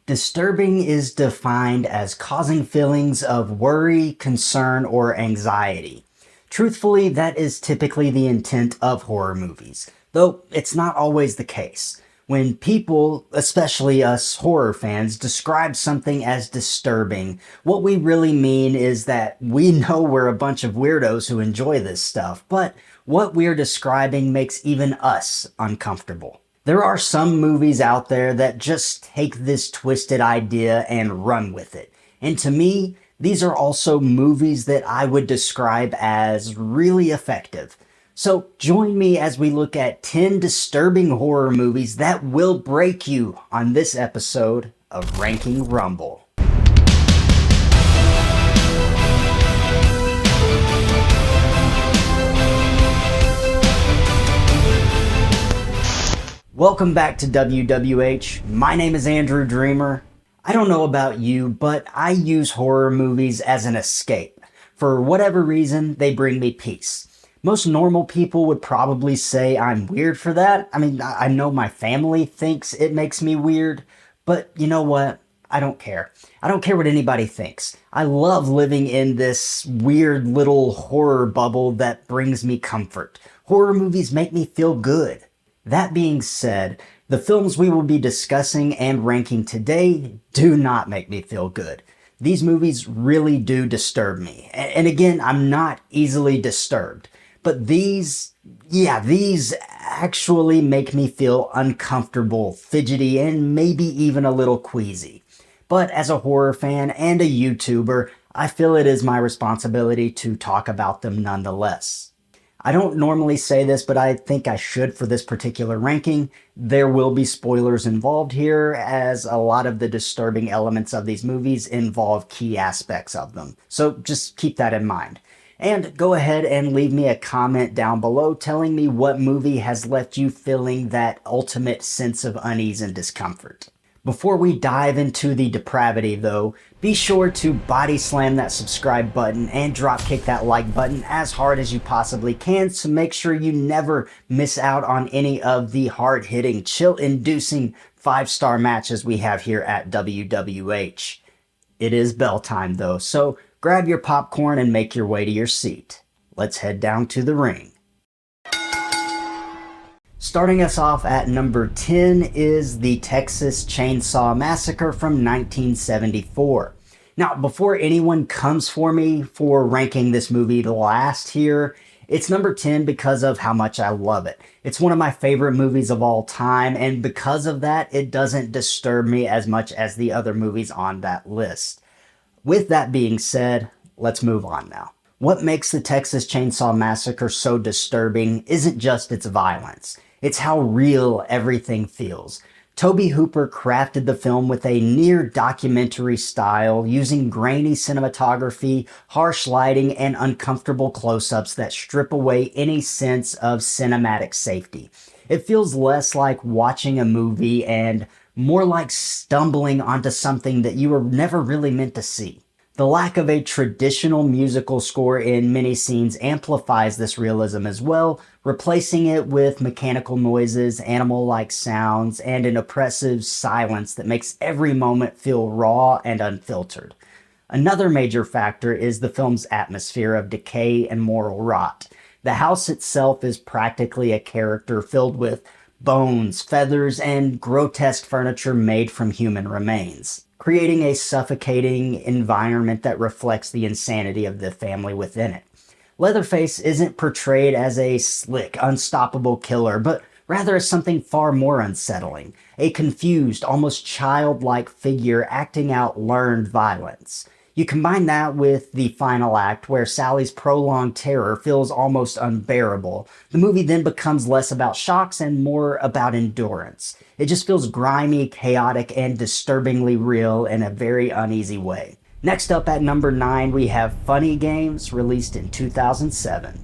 Disturbing is defined as causing feelings of worry, concern, or anxiety. Truthfully, that is typically the intent of horror movies, though it's not always the case. When people, especially us horror fans, describe something as disturbing, what we really mean is that we know we're a bunch of weirdos who enjoy this stuff, but what we're describing makes even us uncomfortable. There are some movies out there that just take this twisted idea and run with it. And to me, these are also movies that I would describe as really effective. So join me as we look at 10 disturbing horror movies that will break you on this episode of Ranking Rumble. Welcome back to WWH. My name is Andrew Dreamer. I don't know about you, but I use horror movies as an escape. For whatever reason, they bring me peace. Most normal people would probably say I'm weird for that. I know my family thinks it makes me weird, but you know what? I don't care. I don't care what anybody thinks. I love living in this weird little horror bubble that brings me comfort. Horror movies make me feel good. That being said, the films we will be discussing and ranking today do not make me feel good. These movies really do disturb me. And again, I'm not easily disturbed. But these actually make me feel uncomfortable, fidgety, and maybe even a little queasy. But as a horror fan and a YouTuber, I feel it is my responsibility to talk about them nonetheless. I don't normally say this, but I think I should for this particular ranking. There will be spoilers involved here, as a lot of the disturbing elements of these movies involve key aspects of them. So just keep that in mind. And go ahead and leave me a comment down below telling me what movie has left you feeling that ultimate sense of unease and discomfort. Before we dive into the depravity though, be sure to body slam that subscribe button and drop kick that like button as hard as you possibly can to make sure you never miss out on any of the hard-hitting, chill-inducing 5-star matches we have here at WWH. It is bell time though, so grab your popcorn and make your way to your seat. Let's head down to the ring. Starting us off at number 10 is the Texas Chainsaw Massacre from 1974. Now, before anyone comes for me for ranking this movie last here, it's number 10 because of how much I love it. It's one of my favorite movies of all time, and because of that, it doesn't disturb me as much as the other movies on that list. With that being said, let's move on now. What makes the Texas Chainsaw Massacre so disturbing isn't just its violence. It's how real everything feels. Tobe Hooper crafted the film with a near documentary style, using grainy cinematography, harsh lighting, and uncomfortable close-ups that strip away any sense of cinematic safety. It feels less like watching a movie and more like stumbling onto something that you were never really meant to see. The lack of a traditional musical score in many scenes amplifies this realism as well, replacing it with mechanical noises, animal-like sounds, and an oppressive silence that makes every moment feel raw and unfiltered. Another major factor is the film's atmosphere of decay and moral rot. The house itself is practically a character filled with bones, feathers, and grotesque furniture made from human remains, creating a suffocating environment that reflects the insanity of the family within it. Leatherface isn't portrayed as a slick, unstoppable killer, but rather as something far more unsettling, a confused, almost childlike figure acting out learned violence. You combine that with the final act, where Sally's prolonged terror feels almost unbearable. The movie then becomes less about shocks and more about endurance. It just feels grimy, chaotic, and disturbingly real in a very uneasy way. Next up at number 9, we have Funny Games, released in 2007.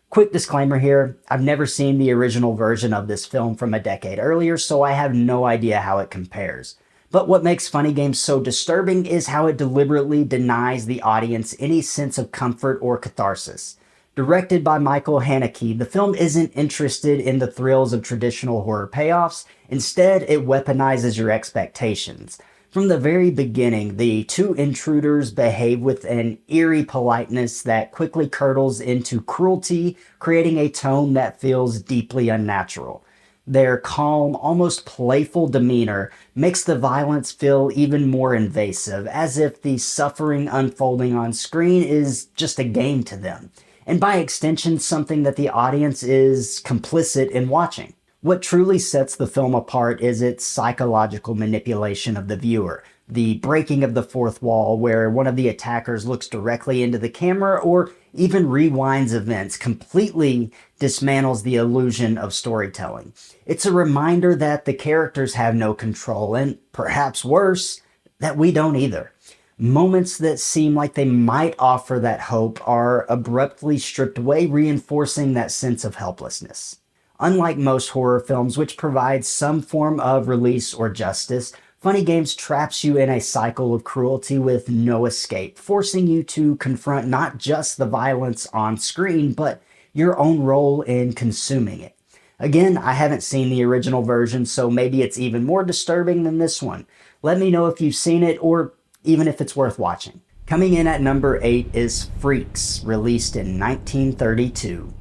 Quick disclaimer here, I've never seen the original version of this film from a decade earlier, so I have no idea how it compares. But what makes Funny Games so disturbing is how it deliberately denies the audience any sense of comfort or catharsis. Directed by Michael Haneke, the film isn't interested in the thrills of traditional horror payoffs. Instead, it weaponizes your expectations. From the very beginning, the two intruders behave with an eerie politeness that quickly curdles into cruelty, creating a tone that feels deeply unnatural. Their calm, almost playful demeanor makes the violence feel even more invasive, as if the suffering unfolding on screen is just a game to them, and by extension, something that the audience is complicit in watching. What truly sets the film apart is its psychological manipulation of the viewer. The breaking of the fourth wall, where one of the attackers looks directly into the camera or even rewinds events, completely dismantles the illusion of storytelling. It's a reminder that the characters have no control, and perhaps worse, that we don't either. Moments that seem like they might offer that hope are abruptly stripped away, reinforcing that sense of helplessness. Unlike most horror films, which provide some form of release or justice, Funny Games traps you in a cycle of cruelty with no escape, forcing you to confront not just the violence on screen, but your own role in consuming it. Again, I haven't seen the original version, so maybe it's even more disturbing than this one. Let me know if you've seen it or even if it's worth watching. Coming in at number 8 is Freaks, released in 1932.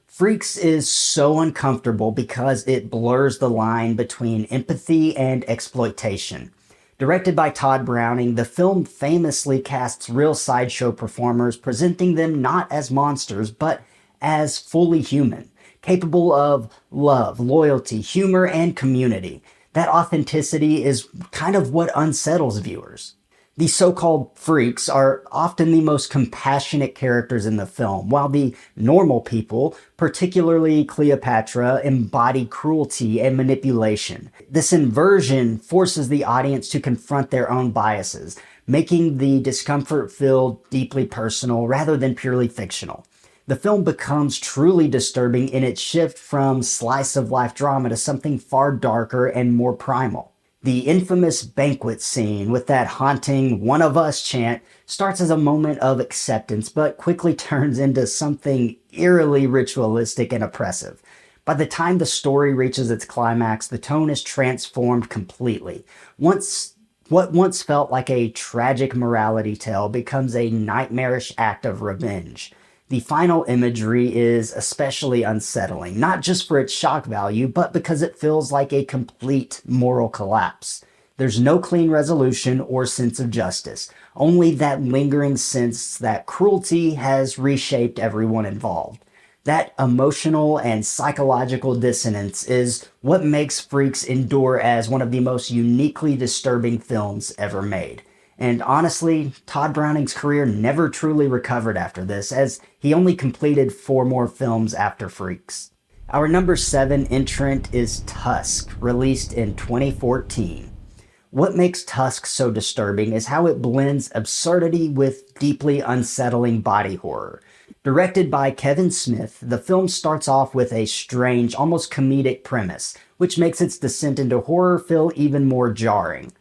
Freaks is so uncomfortable because it blurs the line between empathy and exploitation. Directed by Todd Browning, the film famously casts real sideshow performers, presenting them not as monsters, but as fully human, capable of love, loyalty, humor, and community. That authenticity is kind of what unsettles viewers. The so-called freaks are often the most compassionate characters in the film, while the normal people, particularly Cleopatra, embody cruelty and manipulation. This inversion forces the audience to confront their own biases, making the discomfort feel deeply personal rather than purely fictional. The film becomes truly disturbing in its shift from slice-of-life drama to something far darker and more primal. The infamous banquet scene with that haunting "one of us" chant starts as a moment of acceptance, but quickly turns into something eerily ritualistic and oppressive. By the time the story reaches its climax, the tone is transformed completely. What once felt like a tragic morality tale becomes a nightmarish act of revenge. The final imagery is especially unsettling, not just for its shock value, but because it feels like a complete moral collapse. There's no clean resolution or sense of justice, only that lingering sense that cruelty has reshaped everyone involved. That emotional and psychological dissonance is what makes Freaks endure as one of the most uniquely disturbing films ever made. And honestly, Todd Browning's career never truly recovered after this, as he only completed 4 more films after Freaks. Our number 7 entrant is Tusk, released in 2014. What makes Tusk so disturbing is how it blends absurdity with deeply unsettling body horror. Directed by Kevin Smith, the film starts off with a strange, almost comedic premise, which makes its descent into horror feel even more jarring.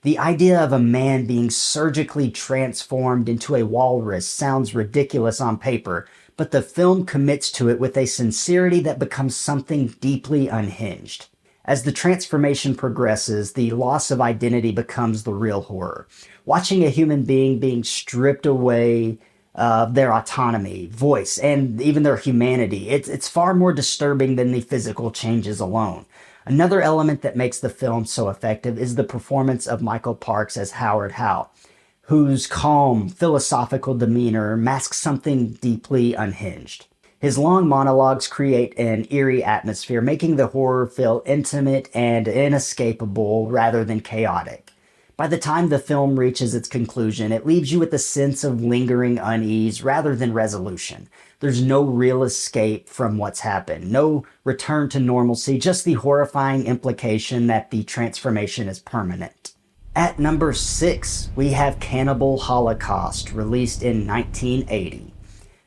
The idea of a man being surgically transformed into a walrus sounds ridiculous on paper, but the film commits to it with a sincerity that becomes something deeply unhinged. As the transformation progresses, the loss of identity becomes the real horror. Watching a human being stripped away of their autonomy, voice, and even their humanity, it's far more disturbing than the physical changes alone. Another element that makes the film so effective is the performance of Michael Parks as Howard Howe, whose calm, philosophical demeanor masks something deeply unhinged. His long monologues create an eerie atmosphere, making the horror feel intimate and inescapable rather than chaotic. By the time the film reaches its conclusion, it leaves you with a sense of lingering unease rather than resolution. There's no real escape from what's happened, no return to normalcy, just the horrifying implication that the transformation is permanent. At number 6, we have Cannibal Holocaust, released in 1980.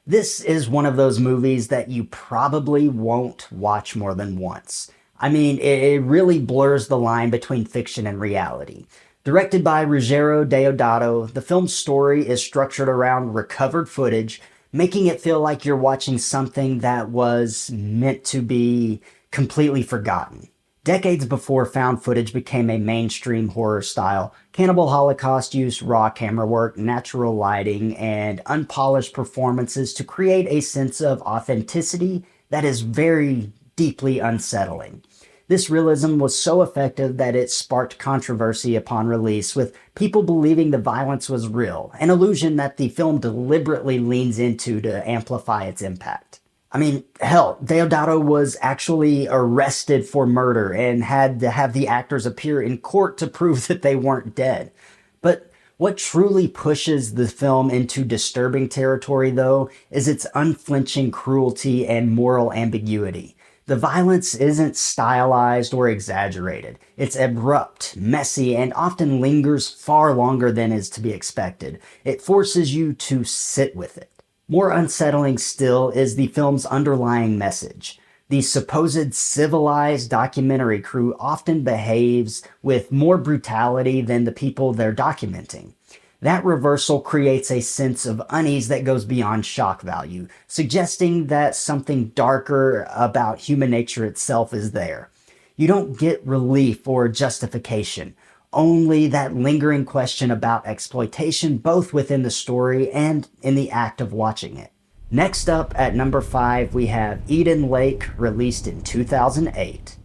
This is one of those movies that you probably won't watch more than once. I mean, it really blurs the line between fiction and reality. Directed by Ruggero Deodato, the film's story is structured around recovered footage, making it feel like you're watching something that was meant to be completely forgotten. Decades before found footage became a mainstream horror style, Cannibal Holocaust used raw camera work, natural lighting, and unpolished performances to create a sense of authenticity that is very deeply unsettling. This realism was so effective that it sparked controversy upon release, with people believing the violence was real, an illusion that the film deliberately leans into to amplify its impact. I mean, hell, Deodato was actually arrested for murder and had to have the actors appear in court to prove that they weren't dead. But what truly pushes the film into disturbing territory, though, is its unflinching cruelty and moral ambiguity. The violence isn't stylized or exaggerated. It's abrupt, messy, and often lingers far longer than is to be expected. It forces you to sit with it. More unsettling still is the film's underlying message. The supposed civilized documentary crew often behaves with more brutality than the people they're documenting. That reversal creates a sense of unease that goes beyond shock value, suggesting that something darker about human nature itself is there. You don't get relief or justification, only that lingering question about exploitation both within the story and in the act of watching it. Next up at number 5, we have Eden Lake, released in 2008.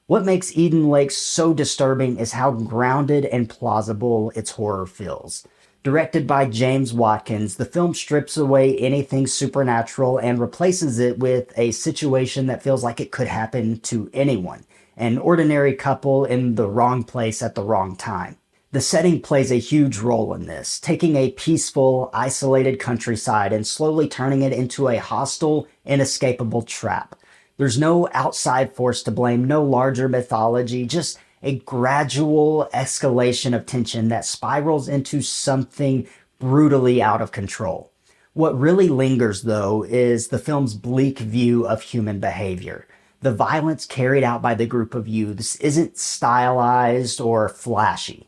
What makes Eden Lake so disturbing is how grounded and plausible its horror feels. Directed by James Watkins, the film strips away anything supernatural and replaces it with a situation that feels like it could happen to anyone, an ordinary couple in the wrong place at the wrong time. The setting plays a huge role in this, taking a peaceful, isolated countryside and slowly turning it into a hostile, inescapable trap. There's no outside force to blame, no larger mythology, just a gradual escalation of tension that spirals into something brutally out of control. What really lingers, though, is the film's bleak view of human behavior. The violence carried out by the group of youths isn't stylized or flashy.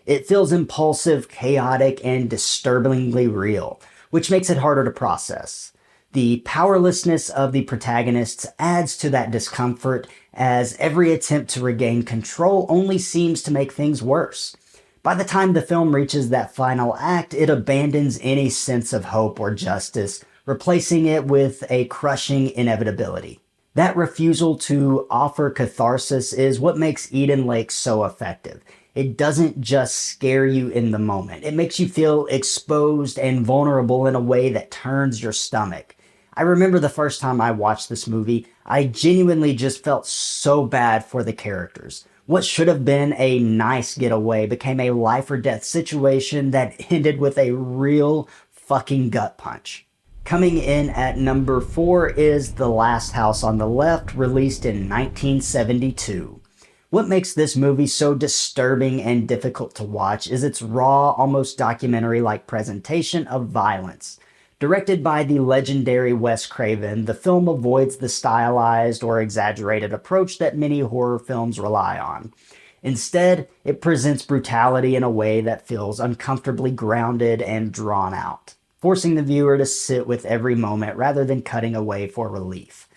It feels impulsive, chaotic, and disturbingly real, which makes it harder to process. The powerlessness of the protagonists adds to that discomfort, as every attempt to regain control only seems to make things worse. By the time the film reaches that final act, it abandons any sense of hope or justice, replacing it with a crushing inevitability. That refusal to offer catharsis is what makes Eden Lake so effective. It doesn't just scare you in the moment. It makes you feel exposed and vulnerable in a way that turns your stomach. I remember the first time I watched this movie, I genuinely just felt so bad for the characters. What should have been a nice getaway became a life or death situation that ended with a real fucking gut punch. Coming in at number 4 is The Last House on the Left, released in 1972. What makes this movie so disturbing and difficult to watch is its raw, almost documentary-like presentation of violence. Directed by the legendary Wes Craven, the film avoids the stylized or exaggerated approach that many horror films rely on. Instead, it presents brutality in a way that feels uncomfortably grounded and drawn out, forcing the viewer to sit with every moment rather than cutting away for relief.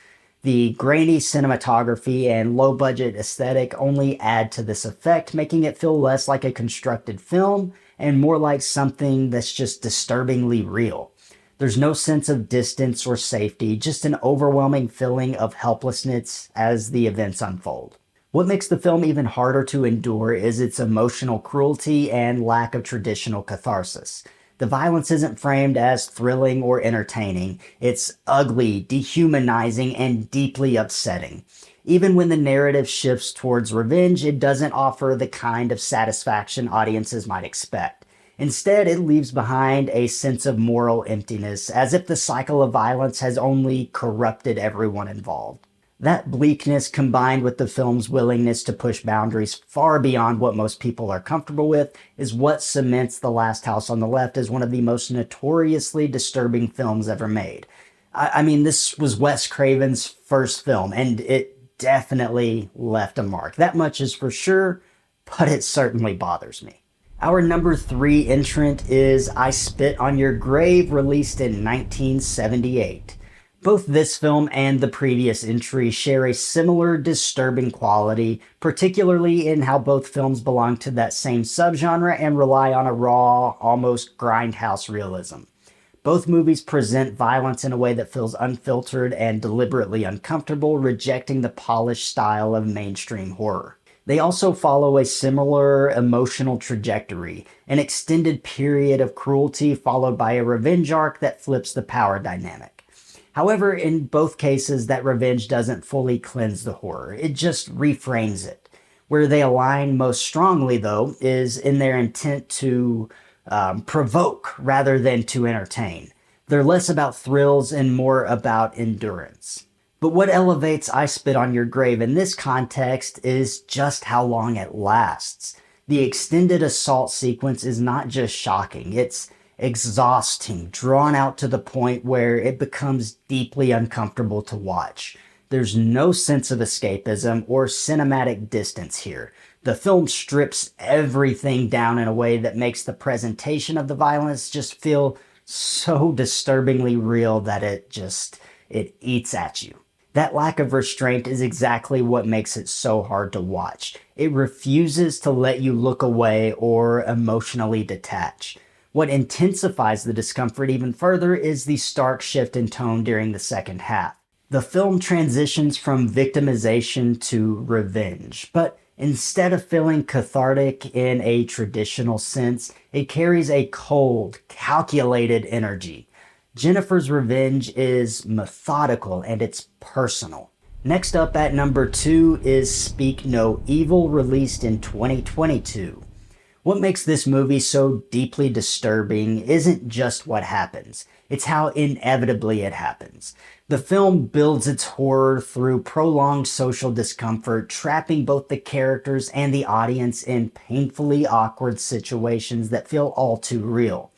The grainy cinematography and low-budget aesthetic only add to this effect, making it feel less like a constructed film and more like something that's just disturbingly real. There's no sense of distance or safety, just an overwhelming feeling of helplessness as the events unfold. What makes the film even harder to endure is its emotional cruelty and lack of traditional catharsis. The violence isn't framed as thrilling or entertaining. It's ugly, dehumanizing, and deeply upsetting. Even when the narrative shifts towards revenge, it doesn't offer the kind of satisfaction audiences might expect. Instead, it leaves behind a sense of moral emptiness, as if the cycle of violence has only corrupted everyone involved. That bleakness, combined with the film's willingness to push boundaries far beyond what most people are comfortable with, is what cements The Last House on the Left as one of the most notoriously disturbing films ever made. I mean, this was Wes Craven's first film, and it definitely left a mark. That much is for sure, but it certainly bothers me. Our number 3 entrant is I Spit on Your Grave, released in 1978. Both this film and the previous entry share a similar disturbing quality, particularly in how both films belong to that same subgenre and rely on a raw, almost grindhouse realism. Both movies present violence in a way that feels unfiltered and deliberately uncomfortable, rejecting the polished style of mainstream horror. They also follow a similar emotional trajectory, an extended period of cruelty followed by a revenge arc that flips the power dynamic. However, in both cases, that revenge doesn't fully cleanse the horror, it just reframes it. Where they align most strongly, though, is in their intent to provoke rather than to entertain. They're less about thrills and more about endurance. But what elevates I Spit on Your Grave in this context is just how long it lasts. The extended assault sequence is not just shocking, it's exhausting, drawn out to the point where it becomes deeply uncomfortable to watch. There's no sense of escapism or cinematic distance here. The film strips everything down in a way that makes the presentation of the violence just feel so disturbingly real that it eats at you. That lack of restraint is exactly what makes it so hard to watch. It refuses to let you look away or emotionally detach. What intensifies the discomfort even further is the stark shift in tone during the second half. The film transitions from victimization to revenge, but instead of feeling cathartic in a traditional sense, it carries a cold, calculated energy. Jennifer's revenge is methodical and it's personal. Next up at number 2 is Speak No Evil, released in 2022. What makes this movie so deeply disturbing isn't just what happens, it's how inevitably it happens. The film builds its horror through prolonged social discomfort, trapping both the characters and the audience in painfully awkward situations that feel all too real.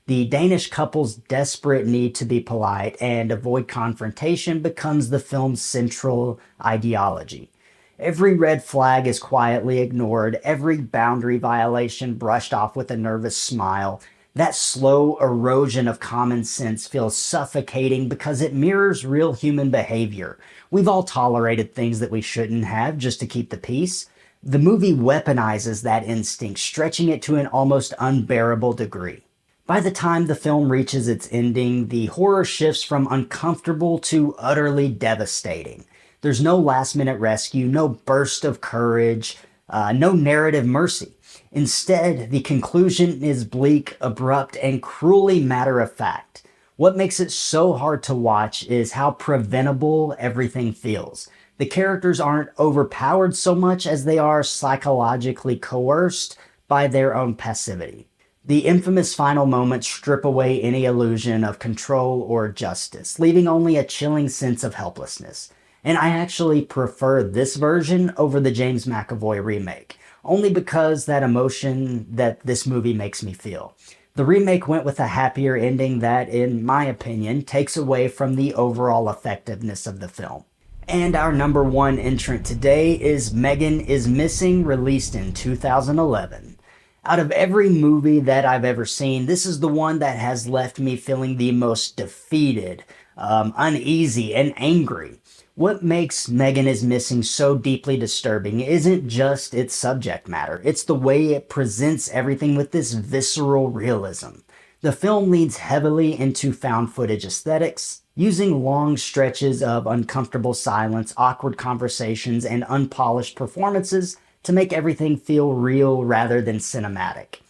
The Danish couple's desperate need to be polite and avoid confrontation becomes the film's central ideology. Every red flag is quietly ignored, every boundary violation brushed off with a nervous smile. That slow erosion of common sense feels suffocating because it mirrors real human behavior. We've all tolerated things that we shouldn't have just to keep the peace. The movie weaponizes that instinct, stretching it to an almost unbearable degree. By the time the film reaches its ending, the horror shifts from uncomfortable to utterly devastating. There's no last-minute rescue, no burst of courage, no narrative mercy. Instead, the conclusion is bleak, abrupt, and cruelly matter-of-fact. What makes it so hard to watch is how preventable everything feels. The characters aren't overpowered so much as they are psychologically coerced by their own passivity. The infamous final moments strip away any illusion of control or justice, leaving only a chilling sense of helplessness. And I actually prefer this version over the James McAvoy remake, only because that emotion that this movie makes me feel. The remake went with a happier ending that, in my opinion, takes away from the overall effectiveness of the film. And our number 1 entrant today is Megan is Missing, released in 2011. Out of every movie that I've ever seen, this is the one that has left me feeling the most defeated, uneasy, and angry. What makes Megan is Missing so deeply disturbing isn't just its subject matter, it's the way it presents everything with this visceral realism. The film leans heavily into found footage aesthetics, using long stretches of uncomfortable silence, awkward conversations, and unpolished performances to make everything feel real rather than cinematic.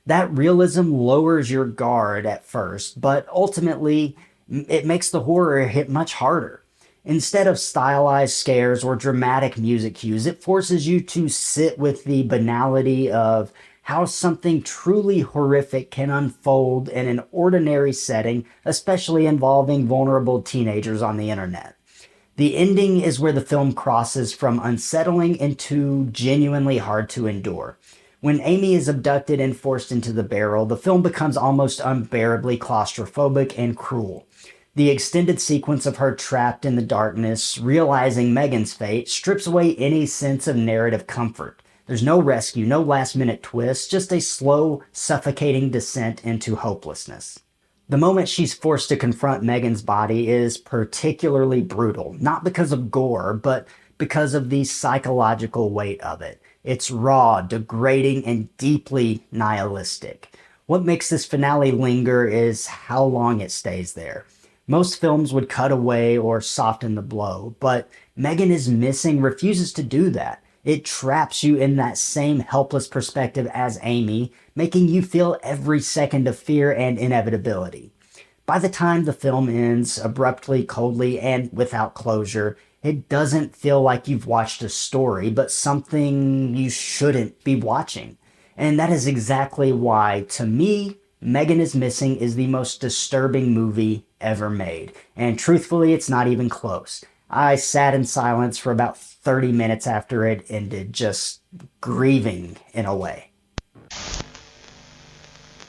That realism lowers your guard at first, but ultimately it makes the horror hit much harder. Instead of stylized scares or dramatic music cues, it forces you to sit with the banality of how something truly horrific can unfold in an ordinary setting, especially involving vulnerable teenagers on the internet. The ending is where the film crosses from unsettling into genuinely hard to endure. When Amy is abducted and forced into the barrel, the film becomes almost unbearably claustrophobic and cruel. The extended sequence of her trapped in the darkness, realizing Megan's fate, strips away any sense of narrative comfort. There's no rescue, no last-minute twist, just a slow, suffocating descent into hopelessness. The moment she's forced to confront Megan's body is particularly brutal, not because of gore, but because of the psychological weight of it. It's raw, degrading, and deeply nihilistic. What makes this finale linger is how long it stays there. Most films would cut away or soften the blow, but Megan is Missing refuses to do that. It traps you in that same helpless perspective as Amy, making you feel every second of fear and inevitability. By the time the film ends, abruptly, coldly, and without closure, it doesn't feel like you've watched a story, but something you shouldn't be watching. And that is exactly why, to me, Megan is Missing is the most disturbing movie ever made. And truthfully, it's not even close. I sat in silence for about 30 minutes after it ended, just grieving in a way.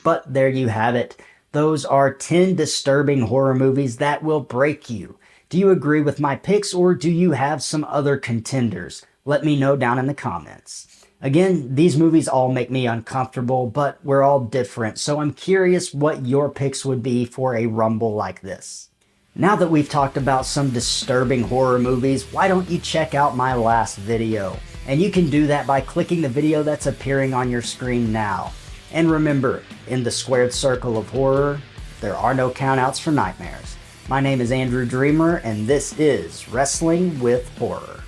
But there you have it. Those are 10 disturbing horror movies that will break you. Do you agree with my picks, or do you have some other contenders? Let me know down in the comments. Again, these movies all make me uncomfortable, but we're all different, so I'm curious what your picks would be for a rumble like this. Now that we've talked about some disturbing horror movies, why don't you check out my last video? And you can do that by clicking the video that's appearing on your screen now. And remember, in the squared circle of horror, there are no countouts for nightmares. My name is Andrew Dreamer, and this is Wrestling with Horror.